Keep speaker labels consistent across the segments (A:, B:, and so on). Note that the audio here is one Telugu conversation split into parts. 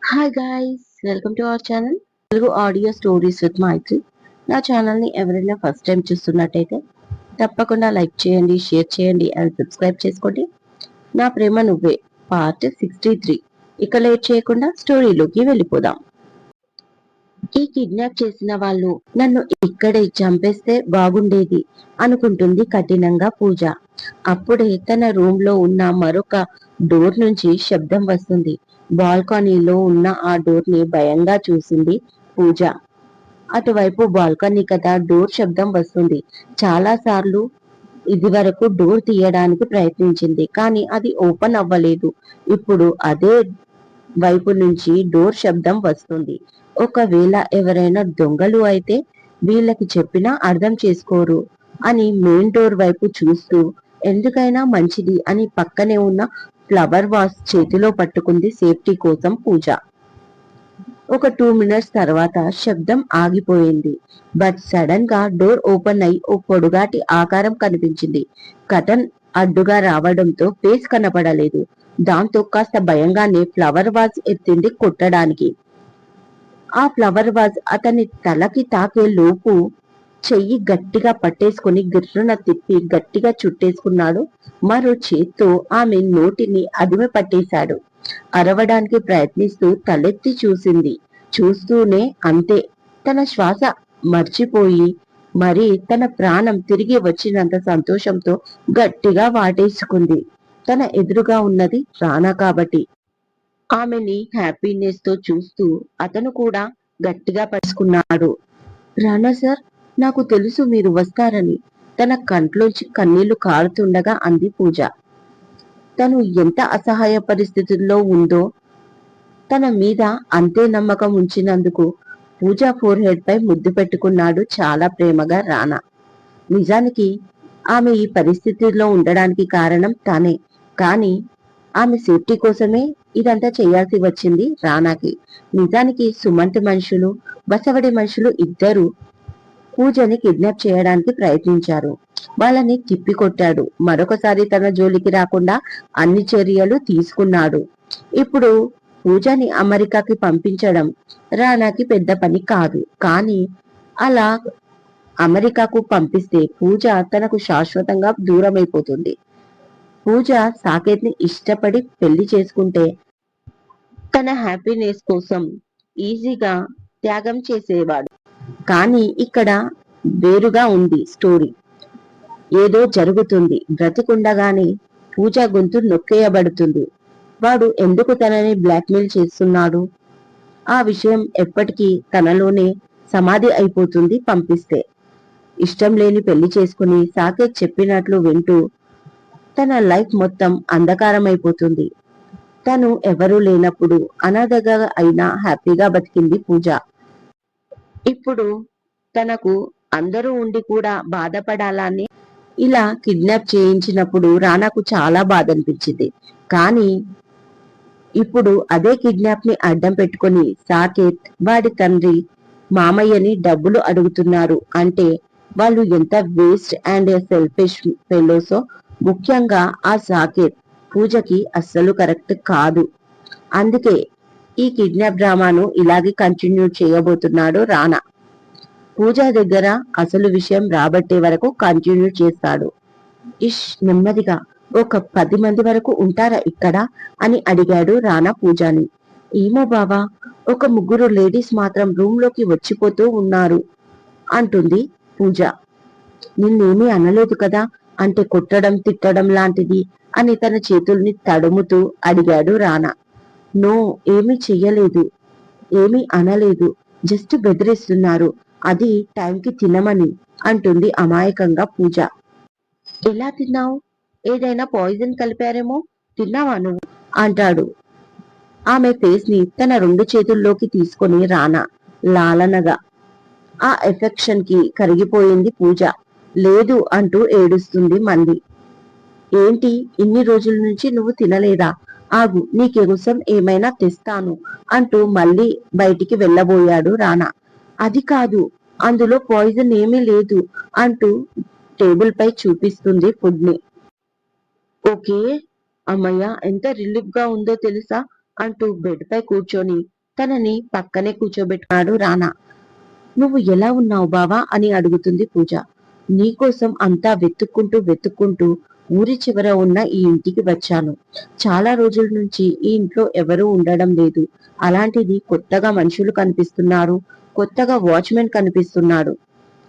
A: Hi guys, welcome to our channel Telugu audio stories with Maitri. నా ఛానల్ని ఎవరైనా ఫస్ట్ టైం చూస్తున్నట్టయితే తప్పకుండా లైక్ చేయండి, షేర్ చేయండి అండ్ సబ్స్క్రైబ్ చేసుకోండి. నా ప్రేమ నువ్వే పార్ట్ 63. ఇక లేట్ చేయకుండా స్టోరీలోకి వెళ్ళిపోదాం. ఈ కిడ్నాప్ చేసిన వాళ్ళు నన్ను ఇక్కడే చంపేస్తే బాగుండేది అనుకుంటుంది కఠినంగా పూజ. అప్పుడే తన రూమ్ లో ఉన్న మరొక డోర్ నుంచి శబ్దం వస్తుంది. బాల్కనీలో ఉన్న ఆ డోర్ ని భయంగా చూసింది పూజ. అటువైపు బాల్కనీ కదా డోర్ శబ్దం వస్తుంది. చాలా సార్లు ఇది వరకు డోర్ తీయడానికి ప్రయత్నించింది, కానీ అది ఓపెన్ అవ్వలేదు. ఇప్పుడు అదే వైపు నుంచి డోర్ శబ్దం వస్తుంది. ఒకవేళ ఎవరైనా దొంగలు అయితే వీళ్ళకి చెప్పినా అర్థం చేసుకోరు అని మెయిన్ డోర్ వైపు చూస్తూ ఎందుకైనా మంచిది అని పక్కనే ఉన్న ఫ్లవర్ వాస్ చేతిలో పట్టుకుంది సేఫ్టీ కోసం పూజ. ఒక 2 మినిట్స్ తర్వాత శబ్దం ఆగిపోయింది. బట్ సడన్ గా డోర్ ఓపెన్ అయి ఓ పొడుగాటి ఆకారం కనిపించింది. కటన్ అడ్డుగా రావడంతో ఫేస్ కనపడలేదు. దాంతో కాస్త భయంగానే ఫ్లవర్ వాజ్ ఎత్తింది కొట్టడానికి. ఆ ఫ్లవర్ వాజ్ అతని తలకి తాకే లోపు చెయ్యి గట్టిగా పట్టేసుకుని గిర్రున తిప్పి గట్టిగా చుట్టేసుకున్నాడు. మరో చేత్తో ఆమె నోటిని అదిమి పట్టేశాడు. అరవడానికి ప్రయత్నిస్తూ తలెత్తి చూసింది. చూస్తూనే అంతే, తన శ్వాస మర్చిపోయి మరి తన ప్రాణం తిరిగి వచ్చినంత సంతోషంతో గట్టిగా వాటేసుకుంది. తన ఎదురుగా ఉన్నది రానా కాబట్టి ఆమెని హ్యాపీనెస్ తో చూస్తూ అతను కూడా గట్టిగా పట్టుకున్నాడు. రానా సార్, నాకు తెలుసు మీరు వస్తారని తన కంట్లోంచి కన్నీళ్లు కారుతుండగా అంది పూజ. తను ఎంత అసహాయ పరిస్థితుల్లో ఉందో తన మీద అంతే నమ్మకం ఉంచినందుకు పూజ ఫోర్ హెడ్ పై ముద్దు పెట్టుకున్నాడు చాలా ప్రేమగా రానా. నిజానికి ఆమె ఈ పరిస్థితిలో ఉండడానికి కారణం తానే, కానీ ఆమె సేఫ్టీ కోసమే ఇదంతా చేయాల్సి వచ్చింది రానాకి. నిజానికి సుమంత్ మనుషులు, బసవడి మనుషులు ఇద్దరు పూజని కిడ్నాప్ చేయడానికి ప్రయత్నించారు. వాళ్ళని తిప్పికొట్టాడు. మరొకసారి తన జోలికి రాకుండా అన్ని చర్యలు తీసుకున్నాడు. ఇప్పుడు పూజని అమెరికాకి పంపించడం రానాకి పెద్ద పని కాదు. కానీ అలా అమెరికాకు పంపిస్తే పూజ తనకు శాశ్వతంగా దూరమైపోతుంది. పూజ సాకేత్ ని ఇష్టపడి పెళ్లి చేసుకుంటే తన హ్యాపీనెస్ కోసం ఈజీగా త్యాగం చేసేవాడు. కానీ ఇక్కడ వేరుగా ఉంది స్టోరీ. ఏదో జరుగుతుంది. బ్రతికుండగానే పూజ గొంతు నొక్కేయబడుతుంది. వాడు ఎందుకు తనని బ్లాక్మెయిల్ చేస్తున్నాడు? ఆ విషయం ఎప్పటికీ తనలోనే సమాధి అయిపోతుంది పంపిస్తే. ఇష్టం లేని పెళ్లి చేసుకుని సాకేత్ చెప్పినట్లు వింటూ తన లైఫ్ మొత్తం అంధకారమైపోతుంది. తను ఎవరూ లేనప్పుడు అనాథగా అయినా హ్యాపీగా బతికింది పూజ. ఇప్పుడు తనకు అందరూ ఉండి కూడా బాధపడాలని ఇలా కిడ్నాప్ చేయించినప్పుడు రానాకు చాలా బాధ అనిపించింది. కానీ ఇప్పుడు అదే కిడ్నాప్ ని అడ్డం పెట్టుకుని సాకేత్ వాడి తండ్రి మామయ్యని డబ్బులు అడుగుతున్నారు అంటే వాళ్ళు ఎంత వేస్ట్ అండ్ సెల్ఫిష్ ఫెలోసో. ముఖ్యంగా ఆ సాకేత్ పూజకి అస్సలు కరెక్ట్ కాదు. అందుకే ఈ కిడ్నాప్ డ్రామాను ఇలాగే కంటిన్యూ చేయబోతున్నాడు రానా. పూజ దగ్గర అసలు విషయం రాబట్టే వరకు కంటిన్యూ చేస్తాడు. నెమ్మదిగా ఒక 10 మంది వరకు ఉంటారా ఇక్కడ అని అడిగాడు రానా పూజాని. ఏమో బావా, ఒక 3 లేడీస్ మాత్రం రూమ్ లోకి వచ్చిపోతూ ఉన్నారు అంటుంది పూజ. నిన్నేమీ అనలేదు కదా, అంటే కొట్టడం తిట్టడం లాంటిది అని తన చేతుల్ని తడుముతూ అడిగాడు రానా. నో, ఏమీ చెయ్యలేదు, ఏమీ అనలేదు, జస్ట్ బెదిరిస్తున్నారు, అది టైంకి తినమని అంటుంది అమాయకంగా పూజ. ఎలా తిన్నావు? ఏదైనా పాయిజన్ కలిపారేమో, తిన్నావా నువ్వు అంటాడు. ఆమె ఫేస్ ని తన 2 చేతుల్లోకి తీసుకొని రానా లాలనగా. ఆ ఎఫెక్షన్ కి కరిగిపోయింది పూజ. లేదు అంటూ ఏడుస్తుంది మంది. ఏంటి, ఇన్ని రోజుల నుంచి నువ్వు తినలేదా? ఆగు, నీకోసం ఏమైనా తెస్తాను అంటూ మళ్ళీ బయటికి వెళ్ళబోయాడు రానా. అది కాదు, అందులో పాయిజన్ ఏమీ లేదు అంటూ టేబుల్ పై చూపిస్తుంది ఫుడ్ ని. ఓకే, అమ్మయ్య, ఎంత రిలీఫ్ గా ఉందో తెలుసా అంటూ బెడ్ పై కూర్చొని తనని పక్కనే కూర్చోబెట్టుకున్నాడు రానా. నువ్వు ఎలా ఉన్నావు బావా అని అడుగుతుంది పూజ. నీకోసం అంతా వెతుక్కుంటూ ఊరి చివర ఉన్న ఈ ఇంటికి వచ్చాను. చాలా రోజుల నుంచి ఈ ఇంట్లో ఎవరూ ఉండడం లేదు. అలాంటిది కొత్తగా మనుషులు కనిపిస్తున్నారు. కొత్తగా వాచ్మెన్ కనిపిస్తున్నాడు.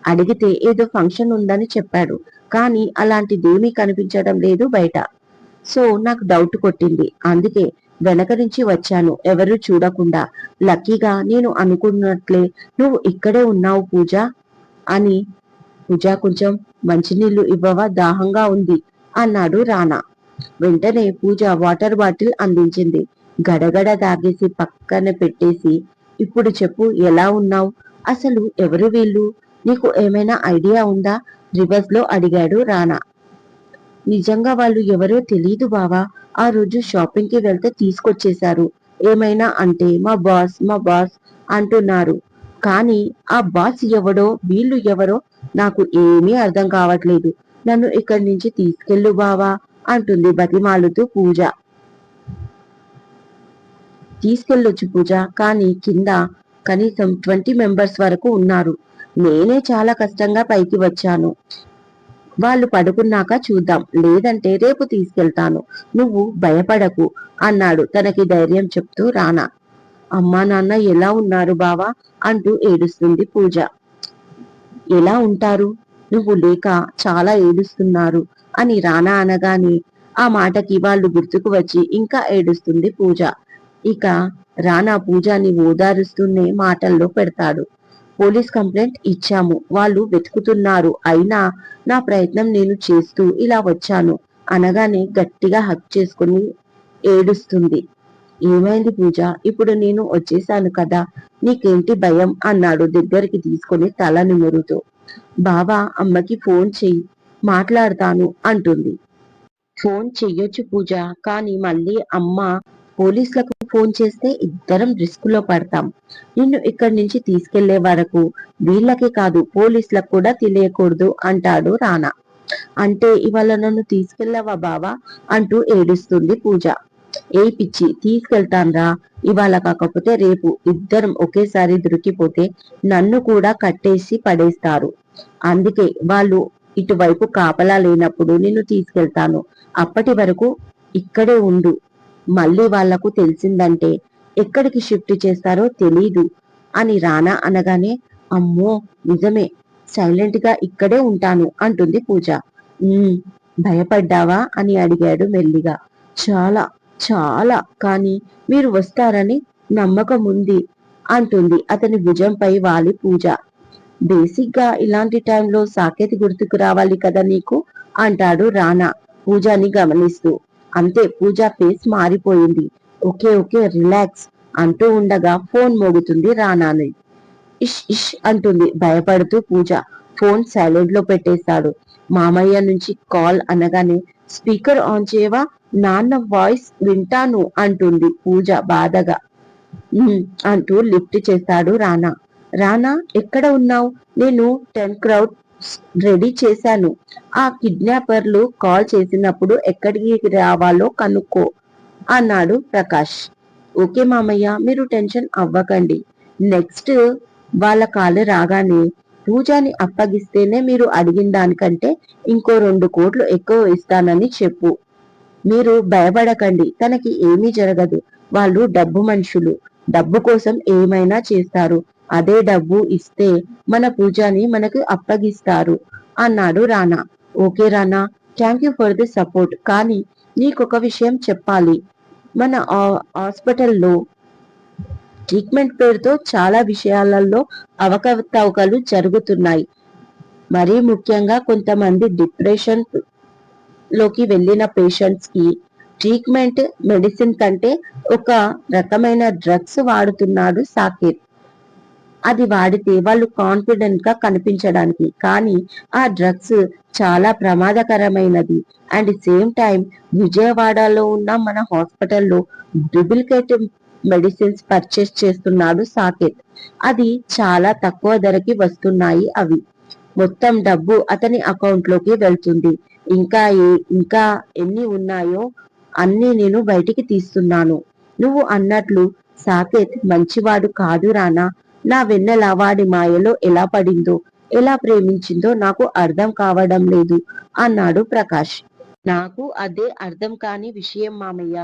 A: అడిగితే ఏదో ఫంక్షన్ ఉందని చెప్పాడు. కానీ అలాంటిదేమీ కనిపించడం లేదు బయట. సో నాకు డౌట్ కొట్టింది. అందుకే వెనక నుంచి వచ్చాను, ఎవరూ చూడకుండా. లక్కీగా నేను అనుకున్నట్లే నువ్వు ఇక్కడే ఉన్నావు పూజ అని. పూజ, కొంచెం మంచినీళ్లు ఇవ్వవా, దాహంగా ఉంది అన్నాడు రానా. వెంటనే పూజ వాటర్ బాటిల్ అందించింది. గడగడ తాగేసి పక్కన పెట్టేసి, ఇప్పుడు చెప్పు, ఎలా ఉన్నావు? అసలు ఎవరు వీళ్ళు? నీకు ఏమైనా ఐడియా ఉందా? రివర్స్ లో అడిగాడు రానా. నిజంగా వాళ్ళు ఎవరో తెలీదు బావా. ఆ రోజు షాపింగ్ కి వెళ్తే తీసుకొచ్చేశారు. ఏమైనా అంటే మా బాస్ అంటున్నారు. కానీ ఆ బాస్ ఎవడో వీళ్ళు ఎవరో నాకు ఏమీ అర్థం కావట్లేదు. నన్ను ఇక్కడి నుంచి తీసుకెళ్ళు బావా అంటుంది బతిమాలుతూ పూజ. తీసుకెళ్ళొచ్చు పూజ, కానీ కింద కనీసం 20 మెంబర్స్ వరకు ఉన్నారు. నేనే చాలా కష్టంగా పైకి వచ్చాను. వాళ్ళు పడుకున్నాక చూద్దాం, లేదంటే రేపు తీసుకెళ్తాను. నువ్వు భయపడకు అన్నాడు తనకి ధైర్యం చెప్తూ రానా. అమ్మా నాన్న ఎలా ఉన్నారు బావా అంటూ ఏడుస్తుంది పూజ. ఎలా ఉంటారు, నువ్వు లేక చాలా ఏడుస్తున్నారు అని రానా అనగానే ఆ మాటకి వాళ్ళు గుర్తుకు వచ్చి ఇంకా ఏడుస్తుంది పూజ. ఇక రానా పూజని ఓదారుస్తూనే మాటల్లో పెడతాడు. పోలీస్ కంప్లైంట్ ఇచ్చాము, వాళ్ళు వెతుకుతున్నారు. అయినా నా ప్రయత్నం నేను చేస్తూ ఇలా వచ్చాను అనగానే గట్టిగా హక్ చేసుకుని ఏడుస్తుంది. ఏమైంది పూజ, ఇప్పుడు నేను వచ్చేసాను కదా, నీకేంటి భయం అన్నాడు దగ్గరికి తీసుకుని తల నిమురుతూ. బావా, అమ్మకి ఫోన్ చెయ్యి, మాట్లాడతాను అంటుంది. ఫోన్ చెయ్యొచ్చు పూజ, కానీ మళ్ళీ అమ్మ పోలీసులకు ఫోన్ చేస్తే ఇద్దరం రిస్క్ లో పడతాం. నిన్ను ఇక్కడి నుంచి తీసుకెళ్లే వరకు వీళ్ళకి కాదు, పోలీసులకు కూడా తెలియకూడదు అంటాడు రానా. అంటే ఇవాళ నన్ను తీసుకెళ్లావా బావా అంటూ ఏడుస్తుంది పూజ. ఏ పిచ్చి, తీసుకెళ్తాన్రా, ఇవాళ కాకపోతే రేపు ఇద్దరం ఒకేసారి దొరికిపోతే నన్ను కూడా కట్టేసి పడేస్తారు. అందుకే వాళ్ళు ఇటువైపు కాపలా లేనప్పుడు నిన్ను తీసుకెళ్తాను. అప్పటి వరకు ఇక్కడే ఉండు. మళ్ళీ వాళ్లకు తెలిసిందంటే ఎక్కడికి షిఫ్ట్ చేస్తారో తెలీదు అని రానా అనగానే, అమ్మో నిజమే, సైలెంట్ గా ఇక్కడే ఉంటాను అంటుంది పూజ. భయపడ్డావా అని అడిగాడు మెల్లిగా. చాలా చాలా, కానీ మీరు వస్తారని నమ్మకం ఉంది అంటుంది అతని భుజంపై వాలి పూజ. బేసిక్ గా ఇలాంటి టైంలో సాకేతి గుర్తుకు రావాలి కదా నీకు అంటాడు రానా పూజని గమనిస్తూ. అంతే, పూజ ఫేస్ మారిపోయింది. ఓకే ఓకే, రిలాక్స్ అంటూ ఉండగా ఫోన్ మోగుతుంది రానాని. ఇష్ ఇష్ అంటుంది భయపడుతూ పూజ. ఫోన్ సైలెంట్ లో పెట్టేశాడు. మామయ్య నుంచి కాల్ అనగానే, స్పీకర్ ఆన్ చేయవా, నాన్న వాయిస్ వింటాను అంటుంది పూజ బాధగా. అంటూ లిఫ్ట్ చేస్తాడు రానా. రానా, ఎక్కడ ఉన్నావు? నేను 10 క్రౌడ్ రెడీ చేశాను. ఆ కిడ్నాపర్లు కాల్ చేసినప్పుడు ఎక్కడికి రావాలో కనుక్కో అన్నాడు ప్రకాష్. ఓకే మామయ్య, మీరు టెన్షన్ అవ్వకండి. నెక్స్ట్ వాళ్ళ కాలు రాగానే పూజని అప్పగిస్తేనే మీరు అడిగిన దానికంటే ఇంకో 2 కోట్లు ఎక్కువ ఇస్తానని చెప్పు. మీరు భయపడకండి, తనకి ఏమీ జరగదు. వాళ్ళు డబ్బు మనుషులు, డబ్బు కోసం ఏమైనా చేస్తారు. అదే డబ్బు ఇస్తే మన పూజని మనకు అప్పగిస్తారు అన్నాడు రానా. Okay Rana, thank you for the support. కానీ నీకొక విషయం చెప్పాలి. మన హాస్పిటల్లో ట్రీట్మెంట్ పేరుతో చాలా విషయాలలో అవకతవకలు జరుగుతున్నాయి. మరీ ముఖ్యంగా కొంతమంది డిప్రెషన్ లోకి వెళ్ళిన పేషెంట్స్ కి ట్రీట్మెంట్ మెడిసిన్ కంటే ఒక రకమైన డ్రగ్స్ వాడుతున్నాడు సాకేత్. అది వాడితే వాళ్ళు కాన్ఫిడెంట్ గా కనిపించడానికి, కానీ ఆ డ్రగ్స్ చాలా ప్రమాదకరమైనది. అండ్ సేమ్ టైం విజయవాడలో ఉన్న మన హాస్పిటల్లో డూప్లికేట్ మెడిసిన్స్ పర్చేస్ చేస్తున్నాడు సాకేత్. అది చాలా తక్కువ ధరకి వస్తున్నాయి అవి. మొత్తం డబ్బు అతని అకౌంట్ లోకి వెళ్తుంది. ఇంకా ఎన్ని ఉన్నాయో అన్ని నేను బయటికి తీస్తున్నాను. నువ్వు అన్నట్లు సాకేత్ మంచివాడు కాదు రానా. నా వెన్నెల వాడి మాయలో ఎలా పడిందో, ఎలా ప్రేమించిందో నాకు అర్థం కావడం లేదు అన్నాడు ప్రకాష్. నాకు అదే అర్థం కాని విషయం మామయ్య.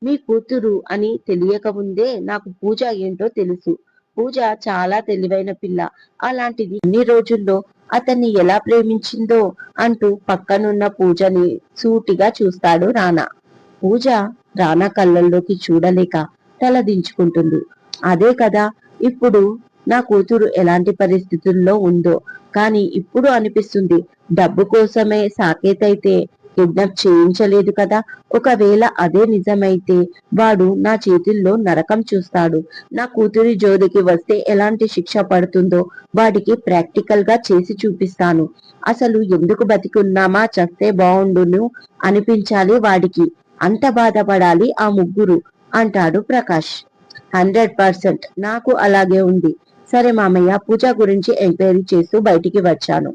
A: మీ కూతురు అని తెలియకముందే నాకు పూజ ఏంటో తెలుసు. పూజ చాలా తెలివైన పిల్ల. అలాంటిది ఇన్ని రోజుల్లో అతన్ని ఎలా ప్రేమించిందో అంటూ పక్కనున్న పూజని సూటిగా చూస్తాడు రానా. పూజ రానా కళ్ళల్లోకి చూడలేక తల దించుకుంటుంది. అదే కదా ఇప్పుడు నా కూతురు ఎలాంటి పరిస్థితుల్లో ఉందో. కానీ ఇప్పుడు అనిపిస్తుంది, డబ్బు కోసమే సాకేత్ అయితే కిడ్నాప్ చేయించలేదు కదా. ఒకవేళ అదే నిజమైతే వాడు నా చేతుల్లో నరకం చూస్తాడు. నా కూతురి జోలికి వస్తే ఎలాంటి శిక్ష పడుతుందో వాడికి ప్రాక్టికల్ గా చేసి చూపిస్తాను. అసలు ఎందుకు బతికున్నామా, చస్తే బాగుండును అనిపించాలి వాడికి. అంత బాధపడాలి ఆ ముగ్గురు అంటాడు ప్రకాష్. 100% నాకు అలాగే ఉంది. సరే మామయ్య, పూజ గురించి ఎంక్వైరీ చేస్తూ బయటికి వచ్చాను.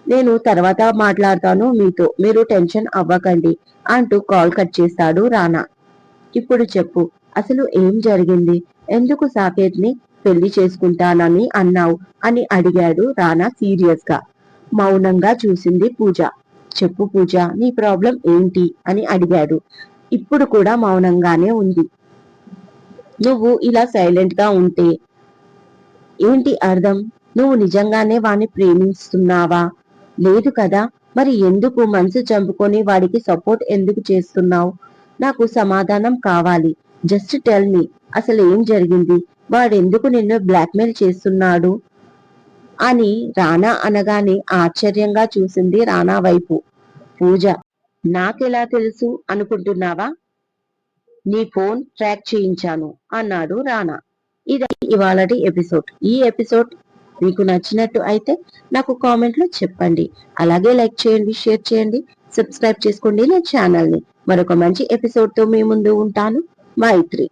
A: నేను తర్వాత మాట్లాడతాను మీతో, మీరు టెన్షన్ అవ్వకండి అంటూ కాల్ కట్ చేస్తాడు రానా. ఇప్పుడు చెప్పు, అసలు ఏం జరిగింది? ఎందుకు సాకేత్ ని పెళ్లి చేసుకుంటానని అన్నావు అని అడిగాడు రానా సీరియస్ గా. మౌనంగా చూసింది పూజ. చెప్పు పూజ, నీ ప్రాబ్లం ఏంటి అని అడిగాడు. ఇప్పుడు కూడా మౌనంగానే ఉంది. నువ్వు ఇలా సైలెంట్ గా ఉంటే ఏంటి అర్థం? నువ్వు నిజంగానే వాణ్ణి ప్రేమిస్తున్నావా? లేదు కదా. మరి ఎందుకు మనసు చంపుకొని వాడికి సపోర్ట్ ఎందుకు చేస్తున్నావు? నాకు సమాధానం కావాలి. జస్ట్ టెల్ మీ, అసలు ఏం జరిగింది? వాడెందుకు నిన్ను బ్లాక్మెయిల్ చేస్తున్నాడు అని రానా అనగానే ఆశ్చర్యంగా చూసింది రానా వైపు పూజ. నాకెలా తెలుసు అనుకుంటున్నావా? నీ ఫోన్ ట్రాక్ చేయించాను అన్నాడు రానా. ఇది ఇవాళటి ఎపిసోడ్. ఈ ఎపిసోడ్ మీకు నచ్చినట్టు అయితే నాకు కామెంట్ లో చెప్పండి. అలాగే లైక్ చేయండి, షేర్ చేయండి, సబ్స్క్రైబ్ చేసుకోండి నా ఛానల్ ని. మరొక మంచి ఎపిసోడ్ తో మీ ముందు ఉంటాను. మైత్రి.